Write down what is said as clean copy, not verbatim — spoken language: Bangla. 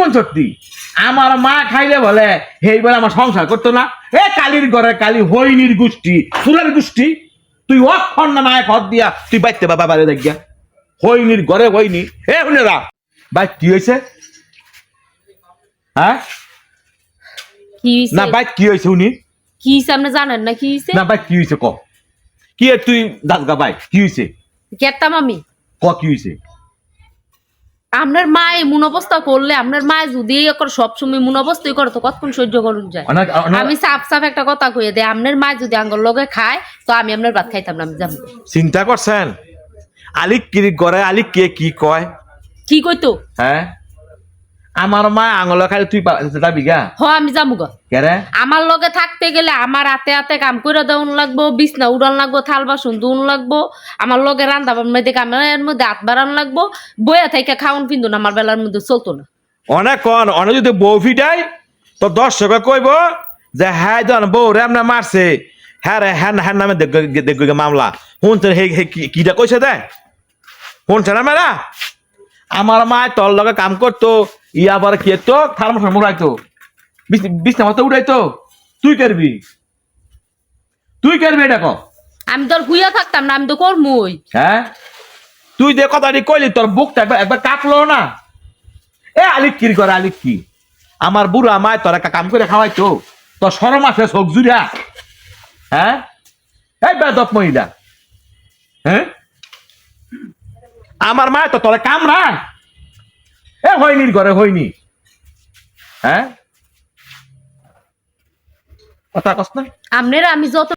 কোন সত্যি আমার মা খাইলে বলে হেই বলে আমার সংসার করতো না। এ কালির ঘরে কালি হইনির গোষ্ঠী চুলার গোষ্ঠী তুই অক্ষণ না মায় ঘর দিয়া তুই বাইতে বাবা বাড়ি দেখিয়া হইনির ঘরে হইনি হে হুনেরা ভাই কি হয়েছে হ্যাঁ কি না ভাই কি হয়েছে উনি কি আপনি জানেন না কি হইছে না ভাই কি হয়েছে ক কি তুই দাদগা ভাই কি হয়েছে কেতাম আমি ক কি হয়েছে আপনার মা এমন অবস্থা করলে আপনার মা যদি সবসময় এমন অবস্থাই করে তো কতক্ষণ সহ্য করুন যায় আমি সাফ সাফ একটা কথা কয়ে দেয় আপনার মা যদি আঙ্গর লগে খায় তো আমি আপনার ভাত খাইতাম না আমি যাবো চিন্তা করছেন আলিক কি করে আলিক কে কি কয় কি কইতো হ্যাঁ আমার মা আঙুল খাইলে তুই যাবি গা হ আমি যাবো গা কেরে আমার লগে থাকতে গেলে আমার হাতে হাতে কাম করে দেওয়ান লাগবো বিছনা উড়ান লাগবো থাল বাসন ধুন লাগবো আমার লগে রান্না মধ্যে কামের মধ্যে হাত বাড়ান লাগবো বইয়া থেকে খাওয়ান কিন্তু না আমার বেলার মধ্যে চলতো না অনেক কন অনেক যদি বউ ফিটাই তো দর্শকে কইব যে হ্যাঁ জন বউ রে আমরা মারছে হ্যাঁ রে হ্যাঁ হ্যাঁ নামে দেখবে মামলা শুনছে হে কিটা কইছে দে শুনছে না মেরা আমার মা তোর লগে কাম করতো ইয়া আবার কি তো থার্মোস মুড়াইতো বিছনা মতো উড়াইতো তুই করবি এটা কো আমি তোর হুইয়া থাকতাম না আমি তো করমুই হ্যাঁ তুই যে কথাটি কইলি তোর বুকটা একবার কাঁপলো না এ আলিক কি করে আলিক কি আমার বুড়া মায় তোর একটা কাম করে খাওয়াইতো তোর সরম আছে চোখ জুড়া হ্যাঁ এই বেদপ মহিলা হ্যাঁ আমার মায় তো তোর কামরা এ হয়নি ঘরে হয়নি হ্যাঁ কথা কস না আপনারা আমি যত